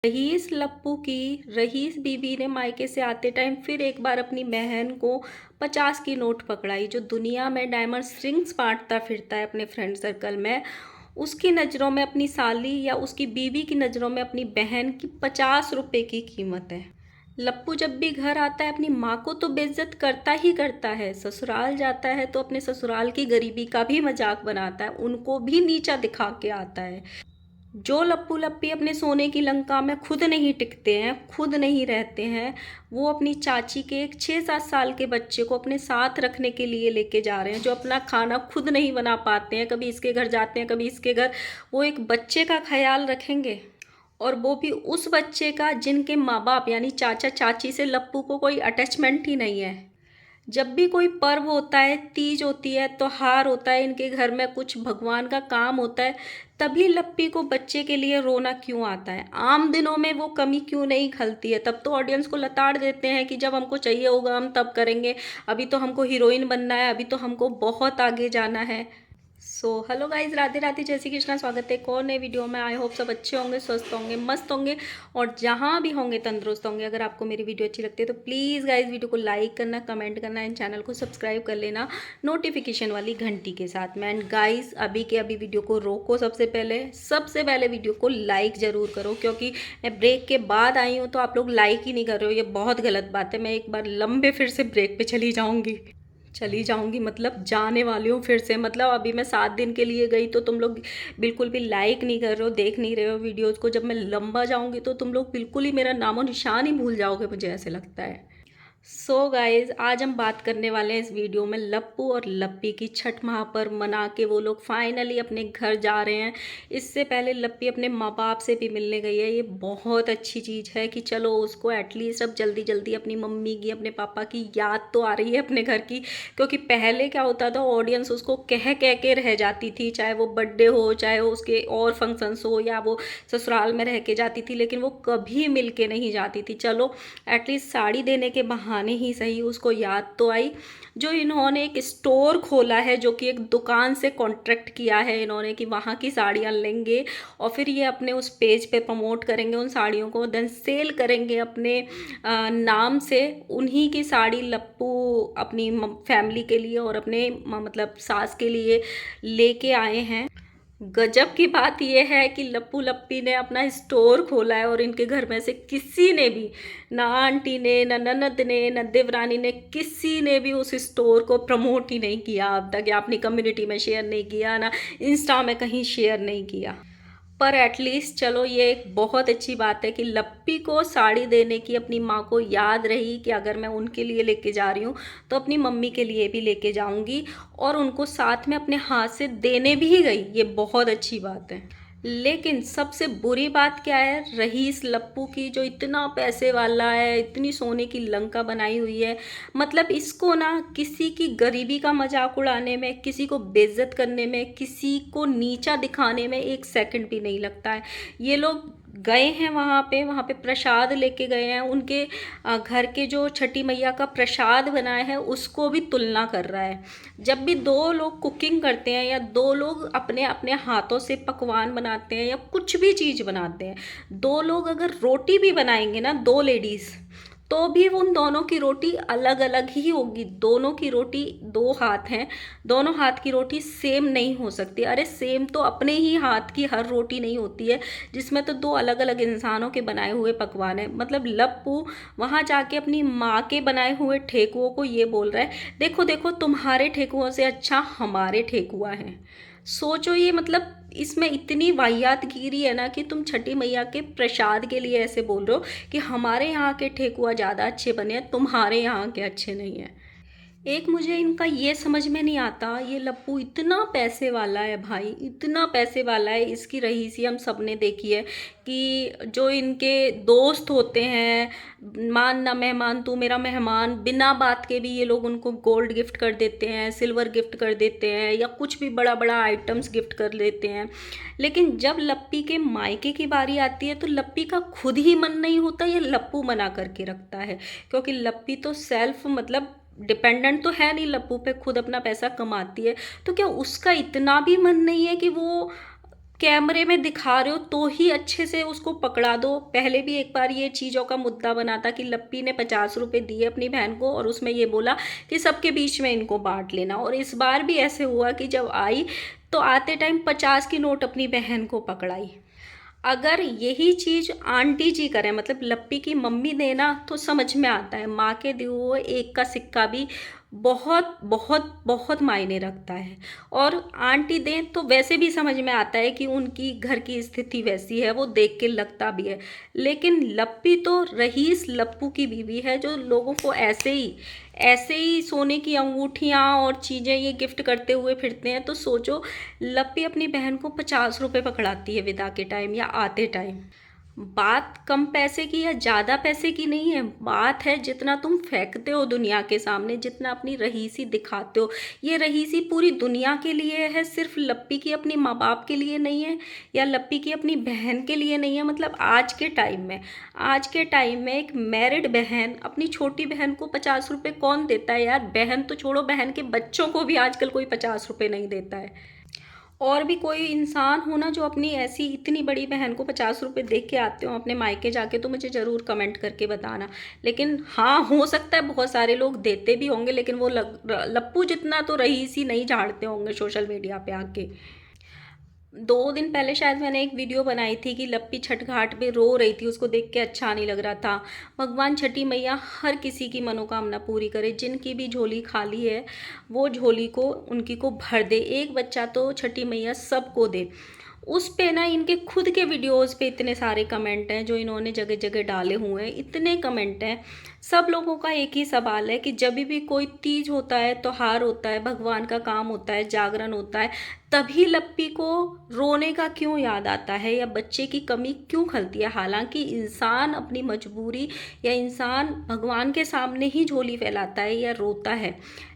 Rice लप्पू की rice बीबी ने मायके से आते टाइम फिर एक बार अपनी बहन को 50 की नोट पकड़ाई। जो दुनिया में डायमंड रिंग्स बांटता फिरता है अपने फ्रेंड सर्कल में, उसकी नज़रों में अपनी साली या उसकी बीवी की नज़रों में अपनी बहन की 50 रुपए की कीमत है। लप्पू जब भी घर आता है अपनी माँ को तो बेइज्जत करता ही करता है, ससुराल जाता है तो अपने ससुराल की गरीबी का भी मजाक बनाता है, उनको भी नीचा दिखा के आता है। जो लप्पू लप्पी अपने सोने की लंका में खुद नहीं टिकते हैं, खुद नहीं रहते हैं, वो अपनी चाची के एक 6-7 साल के बच्चे को अपने साथ रखने के लिए लेके जा रहे हैं। जो अपना खाना खुद नहीं बना पाते हैं, कभी इसके घर जाते हैं कभी इसके घर, वो एक बच्चे का ख्याल रखेंगे। और वो भी उस बच्चे का जिनके माँ बाप यानी चाचा चाची से लप्पू को कोई अटैचमेंट ही नहीं है। जब भी कोई पर्व होता है, तीज होती है, त्योहार होता है, इनके घर में कुछ भगवान का काम होता है, तभी लप्पी को बच्चे के लिए रोना क्यों आता है। आम दिनों में वो कमी क्यों नहीं खलती है। तब तो ऑडियंस को लताड़ देते हैं कि जब हमको चाहिए होगा हम तब करेंगे, अभी तो हमको हीरोइन बनना है, अभी तो हमको बहुत आगे जाना है। So hello guys, Radhe Radhe, जय श्री कृष्णा। स्वागत है एक और नए वीडियो में। आई होप सब अच्छे होंगे, स्वस्थ होंगे, मस्त होंगे और जहाँ भी होंगे तंदुरुस्त होंगे। अगर आपको मेरी वीडियो अच्छी लगती है तो प्लीज़ गाइज वीडियो को लाइक करना, कमेंट करना एंड चैनल को सब्सक्राइब कर लेना नोटिफिकेशन वाली घंटी के साथ में। एंड गाइज अभी के अभी वीडियो को रोको, सबसे पहले वीडियो को लाइक ज़रूर करो, क्योंकि मैं ब्रेक के बाद आई हूँ तो आप लोग लाइक ही नहीं कर रहे हो। ये बहुत गलत बात है। मैं एक बार लंबे फिर से ब्रेक पे चली जाऊंगी मतलब जाने वाली हूँ फिर से। मतलब अभी मैं 7 दिन के लिए गई तो तुम लोग बिल्कुल भी लाइक नहीं कर रहे हो, देख नहीं रहे हो वीडियोज़ को। जब मैं लंबा जाऊंगी तो तुम लोग बिल्कुल ही मेरा नामो निशान ही भूल जाओगे, मुझे ऐसे लगता है। सो गाइज आज हम बात करने वाले हैं इस वीडियो में लप्पू और लप्पी की। छठ महापर्व मना के वो लोग फाइनली अपने घर जा रहे हैं। इससे पहले लप्पी अपने माँ बाप से भी मिलने गई है। ये बहुत अच्छी चीज़ है कि चलो उसको एटलीस्ट अब जल्दी जल्दी अपनी मम्मी की, अपने पापा की याद तो आ रही है अपने घर की। क्योंकि पहले क्या होता था, ऑडियंस उसको कह कह के रह जाती थी, चाहे वो बर्थडे हो, चाहे वो उसके और फंक्शंस हो, या वो ससुराल में रह के जाती थी, लेकिन वो कभी मिल के नहीं जाती थी। चलो एटलीस्ट साड़ी देने के बहाने ही सही उसको याद तो आई। जो इन्होंने एक स्टोर खोला है, जो कि एक दुकान से कॉन्ट्रैक्ट किया है इन्होंने कि वहाँ की साड़ियाँ लेंगे और फिर ये अपने उस पेज पे प्रमोट करेंगे उन साड़ियों को, देन सेल करेंगे अपने नाम से। उन्हीं की साड़ी लप्पू अपनी फैमिली के लिए और अपने मतलब सास के लिए लेके आए हैं। गजब की बात यह है कि लप्पू लप्पी ने अपना स्टोर खोला है और इनके घर में से किसी ने भी, ना आंटी ने, ना ननद ने, ना देवरानी ने, किसी ने भी उस स्टोर को प्रमोट ही नहीं किया अब तक, या अपनी कम्युनिटी में शेयर नहीं किया, ना इंस्टा में कहीं शेयर नहीं किया। पर एटलीस्ट चलो ये एक बहुत अच्छी बात है कि लप्पी को साड़ी देने की अपनी माँ को याद रही कि अगर मैं उनके लिए लेके जा रही हूँ तो अपनी मम्मी के लिए भी लेके जाऊँगी, और उनको साथ में अपने हाथ से देने भी गई। ये बहुत अच्छी बात है। लेकिन सबसे बुरी बात क्या है, रईस लप्पू की, जो इतना पैसे वाला है, इतनी सोने की लंका बनाई हुई है, मतलब इसको ना किसी की गरीबी का मजाक उड़ाने में, किसी को बेइज्जत करने में, किसी को नीचा दिखाने में एक सेकंड भी नहीं लगता है। ये लोग गए हैं वहाँ पे प्रसाद लेके गए हैं। उनके घर के जो छठी मैया का प्रसाद बनाया है उसको भी तुलना कर रहा है। जब भी दो लोग कुकिंग करते हैं या दो लोग अपने अपने हाथों से पकवान बनाते हैं या कुछ भी चीज़ बनाते हैं, दो लोग अगर रोटी भी बनाएंगे ना, दो लेडीज़, तो भी उन दोनों की रोटी अलग अलग ही होगी। दोनों की रोटी, दो हाथ हैं, दोनों हाथ की रोटी सेम नहीं हो सकती। अरे सेम तो अपने ही हाथ की हर रोटी नहीं होती है, जिसमें तो दो अलग अलग इंसानों के बनाए हुए पकवान हैं। मतलब लप्पू वहाँ जाके अपनी माँ के बनाए हुए ठेकुओं को ये बोल रहा है, देखो देखो तुम्हारे ठेकुओं से अच्छा हमारे ठेकुआ हैं। सोचो ये, मतलब इसमें इतनी वाहियातगिरी है ना कि तुम छठी मैया के प्रसाद के लिए ऐसे बोल रहे हो कि हमारे यहाँ के ठेकुआ ज़्यादा अच्छे बने हैं, तुम्हारे यहाँ के अच्छे नहीं हैं। एक मुझे इनका ये समझ में नहीं आता, ये लप्पू इतना पैसे वाला है भाई, इतना पैसे वाला है। इसकी रईसी हम सब ने देखी है कि जो इनके दोस्त होते हैं, मान ना मेहमान तू मेरा मेहमान, बिना बात के भी ये लोग उनको गोल्ड गिफ्ट कर देते हैं, सिल्वर गिफ्ट कर देते हैं, या कुछ भी बड़ा बड़ा आइटम्स गिफ्ट कर देते हैं। लेकिन जब लप्पी के मायके की बारी आती है तो लप्पी का खुद ही मन नहीं होता, ये लप्पू मना करके रखता है। क्योंकि लप्पी तो सेल्फ मतलब डिपेंडेंट तो है नहीं, लप्पू पे खुद अपना पैसा कमाती है। तो क्या उसका इतना भी मन नहीं है कि वो कैमरे में दिखा रहे हो तो ही अच्छे से उसको पकड़ा दो। पहले भी एक बार ये चीज़ों का मुद्दा बना था कि लप्पी ने 50 रुपये दिए अपनी बहन को और उसमें ये बोला कि सबके बीच में इनको बांट लेना। और इस बार भी ऐसे हुआ कि जब आई तो आते टाइम 50 की नोट अपनी बहन को पकड़ाई। अगर यही चीज़ आंटी जी करें, मतलब लप्पी की मम्मी देना, तो समझ में आता है माँ के दिए हुए एक का सिक्का भी बहुत बहुत बहुत मायने रखता है। और आंटी दें तो वैसे भी समझ में आता है कि उनकी घर की स्थिति वैसी है, वो देख के लगता भी है। लेकिन लप्पी तो रईस लप्पू की बीवी है जो लोगों को ऐसे ही सोने की अंगूठियाँ और चीज़ें ये गिफ्ट करते हुए फिरते हैं। तो सोचो, लप्पी अपनी बहन को 50 रुपये पकड़ाती है विदा के टाइम या आते टाइम। बात कम पैसे की या ज़्यादा पैसे की नहीं है, बात है जितना तुम फेंकते हो दुनिया के सामने, जितना अपनी रईसी दिखाते हो। ये रईसी पूरी दुनिया के लिए है, सिर्फ लप्पी की अपनी माँ बाप के लिए नहीं है या लप्पी की अपनी बहन के लिए नहीं है। मतलब आज के टाइम में एक मैरिड बहन अपनी छोटी बहन को 50 रुपये कौन देता है यार। बहन तो छोड़ो, बहन के बच्चों को भी आजकल कोई 50 रुपये नहीं देता है। और भी कोई इंसान हो ना जो अपनी ऐसी इतनी बड़ी बहन को 50 रुपये दे के आते हो अपने मायके जाके, तो मुझे ज़रूर कमेंट करके बताना। लेकिन हाँ, हो सकता है बहुत सारे लोग देते भी होंगे, लेकिन वो लप्पू जितना तो रईसी नहीं झाड़ते होंगे सोशल मीडिया पे आके। 2 दिन पहले शायद मैंने एक वीडियो बनाई थी कि लप्पी छठ घाट पे रो रही थी, उसको देख के अच्छा नहीं लग रहा था। भगवान छठी मैया हर किसी की मनोकामना पूरी करे, जिनकी भी झोली खाली है वो झोली को उनकी को भर दे। एक बच्चा तो छठी मैया सबको दे। उस पे ना इनके खुद के वीडियोस पे इतने सारे कमेंट हैं जो इन्होंने जगह जगह डाले हुए हैं, इतने कमेंट हैं। सब लोगों का एक ही सवाल है कि जब भी कोई तीज होता है, त्योहार होता है, भगवान का काम होता है, जागरण होता है, तभी लप्पी को रोने का क्यों याद आता है या बच्चे की कमी क्यों खलती है। हालांकि इंसान अपनी मजबूरी या इंसान भगवान के सामने ही झोली फैलाता है या रोता है,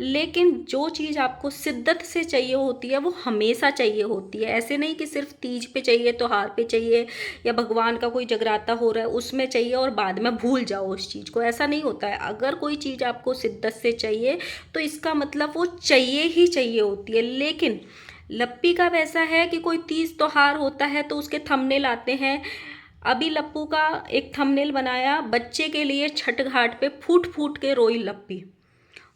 लेकिन जो चीज़ आपको शिद्दत से चाहिए होती है वो हमेशा चाहिए होती है। ऐसे नहीं कि सिर्फ तीज पे चाहिए, त्योहार पे चाहिए या भगवान का कोई जगराता हो रहा है उसमें चाहिए और बाद में भूल जाओ उस चीज़ को, ऐसा नहीं होता है। अगर कोई चीज़ आपको शिद्दत से चाहिए तो इसका मतलब वो चाहिए ही चाहिए होती है। लेकिन लप्पी का वैसा है कि कोई तीज त्योहार होता है तो उसके थंबनेल आते हैं। अभी लप्पू का एक थंबनेल बनाया, बच्चे के लिए छठ घाट पे फूट फूट के रोई लप्पी,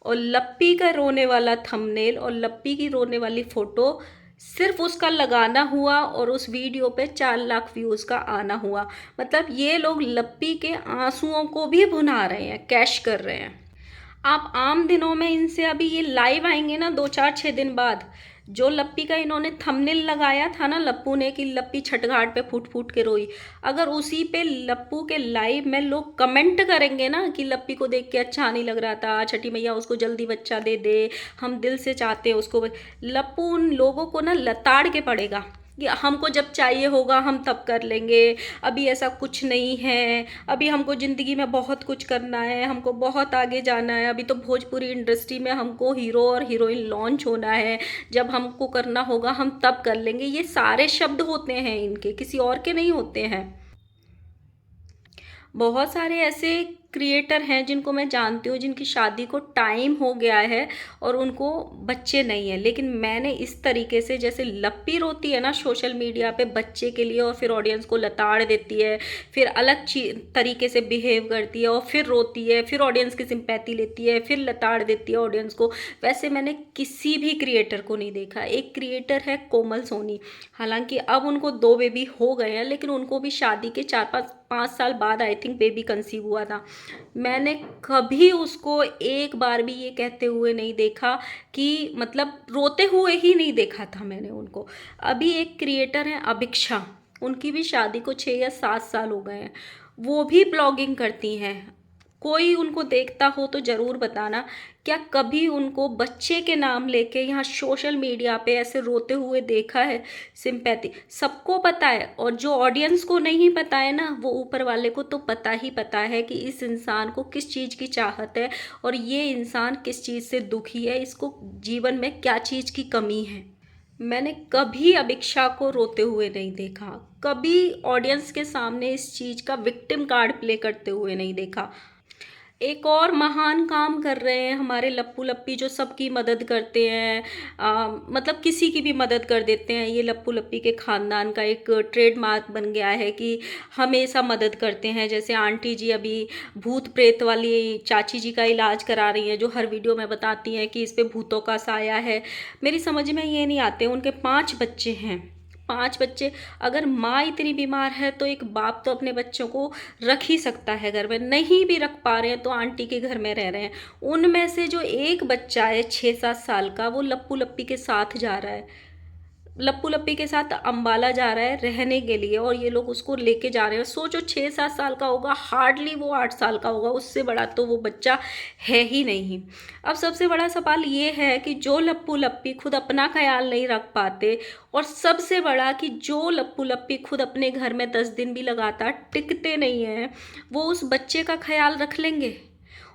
और लप्पी का रोने वाला थंबनेल और लप्पी की रोने वाली फोटो सिर्फ उसका लगाना हुआ और उस वीडियो पे 4 लाख व्यूज़ का आना हुआ। मतलब ये लोग लप्पी के आंसुओं को भी भुना रहे हैं, कैश कर रहे हैं। आप आम दिनों में इनसे अभी ये लाइव आएंगे ना 2 4 6 दिन बाद, जो लप्पी का इन्होंने थंबनेल लगाया था ना लप्पू ने कि लप्पी छठ घाट पे फूट फूट के रोई, अगर उसी पे लप्पू के लाइव में लोग कमेंट करेंगे ना कि लप्पी को देख के अच्छा नहीं लग रहा था, छठी मैया उसको जल्दी बच्चा दे दे, हम दिल से चाहते हैं उसको, लप्पू उन लोगों को ना लताड़ के पड़ेगा कि हमको जब चाहिए होगा हम तब कर लेंगे, अभी ऐसा कुछ नहीं है, अभी हमको ज़िंदगी में बहुत कुछ करना है, हमको बहुत आगे जाना है, अभी तो भोजपुरी इंडस्ट्री में हमको हीरो और हीरोइन लॉन्च होना है, जब हमको करना होगा हम तब कर लेंगे। ये सारे शब्द होते हैं इनके, किसी और के नहीं होते हैं। बहुत सारे ऐसे क्रिएटर हैं जिनको मैं जानती हूँ जिनकी शादी को टाइम हो गया है और उनको बच्चे नहीं है, लेकिन मैंने इस तरीके से, जैसे लप्पी रोती है ना सोशल मीडिया पे बच्चे के लिए और फिर ऑडियंस को लताड़ देती है, फिर अलग तरीके से बिहेव करती है और फिर रोती है, फिर ऑडियंस की सिंपैथी लेती है, फिर लताड़ देती है ऑडियंस को, वैसे मैंने किसी भी क्रिएटर को नहीं देखा। एक क्रिएटर है कोमल सोनी, हालांकि अब उनको 2 बेबी हो गए हैं, लेकिन उनको भी शादी के 4 5 5 साल बाद आई थिंक बेबी कंसीव हुआ था। मैंने कभी उसको एक बार भी ये कहते हुए नहीं देखा कि, मतलब रोते हुए ही नहीं देखा था मैंने उनको। अभी एक क्रिएटर हैं अभिक्षा, उनकी भी शादी को 6 या 7 साल हो गए हैं, वो भी ब्लॉगिंग करती हैं। कोई उनको देखता हो तो ज़रूर बताना, क्या कभी उनको बच्चे के नाम लेके यहाँ सोशल मीडिया पे ऐसे रोते हुए देखा है। सिंपैथी सबको पता है, और जो ऑडियंस को नहीं पता है ना, वो ऊपर वाले को तो पता ही पता है कि इस इंसान को किस चीज़ की चाहत है और ये इंसान किस चीज़ से दुखी है, इसको जीवन में क्या चीज़ की कमी है। मैंने कभी अभिक्षा को रोते हुए नहीं देखा, कभी ऑडियंस के सामने इस चीज़ का विक्टिम कार्ड प्ले करते हुए नहीं देखा। एक और महान काम कर रहे हैं हमारे लप्पू लप्पी, जो सबकी मदद करते हैं। मतलब किसी की भी मदद कर देते हैं। ये लप्पू लप्पी के ख़ानदान का एक ट्रेडमार्क बन गया है कि हमेशा मदद करते हैं। जैसे आंटी जी अभी भूत प्रेत वाली चाची जी का इलाज करा रही हैं, जो हर वीडियो में बताती हैं कि इस पे भूतों का साया है। मेरी समझ में ये नहीं आते। उनके 5 बच्चे हैं, 5 बच्चे। अगर माँ इतनी बीमार है तो एक बाप तो अपने बच्चों को रख ही सकता है घर में। नहीं भी रख पा रहे हैं तो आंटी के घर में रह रहे हैं। उनमें से जो एक बच्चा है 6-7 साल का, वो लप्पू लप्पी के साथ जा रहा है। लप्पू लप्पी के साथ अंबाला जा रहा है रहने के लिए, और ये लोग उसको लेके जा रहे हैं। सोचो 6-7 साल का होगा, हार्डली वो 8 साल का होगा, उससे बड़ा तो वो बच्चा है ही नहीं। अब सबसे बड़ा सवाल ये है कि जो लप्पू लप्पी खुद अपना ख्याल नहीं रख पाते, और सबसे बड़ा कि जो लप्पू लप्पी खुद अपने घर में 10 दिन भी लगातार टिकते नहीं हैं, वो उस बच्चे का ख्याल रख लेंगे।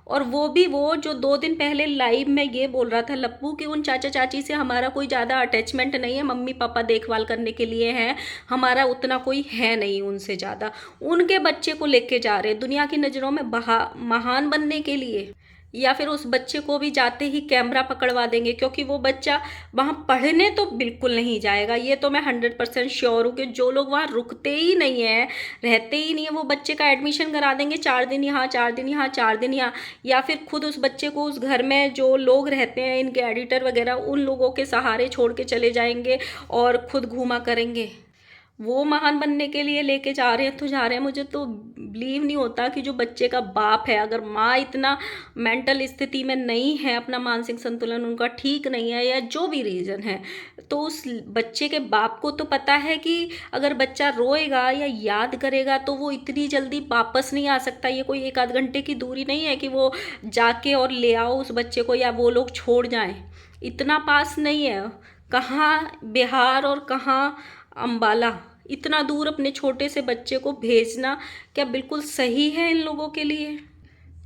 और वो जो 2 दिन पहले लाइव में ये बोल रहा था लप्पू कि उन चाचा चाची से हमारा कोई ज़्यादा अटैचमेंट नहीं है, मम्मी पापा देखभाल करने के लिए हैं, हमारा उतना कोई है नहीं उनसे ज़्यादा। उनके बच्चे को लेके जा रहे हैं दुनिया की नज़रों में महान बनने के लिए। या फिर उस बच्चे को भी जाते ही कैमरा पकड़वा देंगे, क्योंकि वो बच्चा वहाँ पढ़ने तो बिल्कुल नहीं जाएगा। ये तो मैं 100% श्योर हूँ कि जो लोग वहाँ रुकते ही नहीं हैं, रहते ही नहीं है, वो बच्चे का एडमिशन करा देंगे 4 दिन यहाँ, 4 दिन यहाँ, 4 दिन यहाँ। या फिर खुद उस बच्चे को उस घर में जो लोग रहते हैं, इनके एडिटर वगैरह, उन लोगों के सहारे छोड़ के चले जाएंगे और खुद घूमा करेंगे। वो महान बनने के लिए लेके जा रहे हैं तो जा रहे हैं। मुझे तो बिलीव नहीं होता कि जो बच्चे का बाप है, अगर माँ इतना मेंटल स्थिति में नहीं है, अपना मानसिक संतुलन उनका ठीक नहीं है, या जो भी रीज़न है, तो उस बच्चे के बाप को तो पता है कि अगर बच्चा रोएगा या याद करेगा तो वो इतनी जल्दी वापस नहीं आ सकता। ये कोई 1 आध घंटे की दूरी नहीं है कि वो जाके और ले आओ उस बच्चे को, या वो लोग छोड़ जाएं। इतना पास नहीं है। कहाँ बिहार और कहाँ अम्बाला, इतना दूर अपने छोटे से बच्चे को भेजना क्या बिल्कुल सही है इन लोगों के लिए?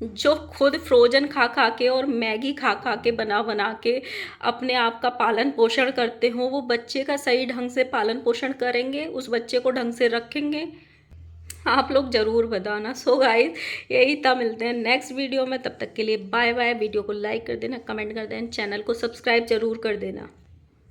जो खुद फ्रोजन खा खा के और मैगी खा खा के बना बना के अपने आप का पालन पोषण करते हो, वो बच्चे का सही ढंग से पालन पोषण करेंगे? उस बच्चे को ढंग से रखेंगे? आप लोग ज़रूर बताना। सो गाइस, यही था, मिलते हैं नेक्स्ट वीडियो में। तब तक के लिए बाय बाय। वीडियो को लाइक कर देना, कमेंट कर देना, चैनल को सब्सक्राइब ज़रूर कर देना।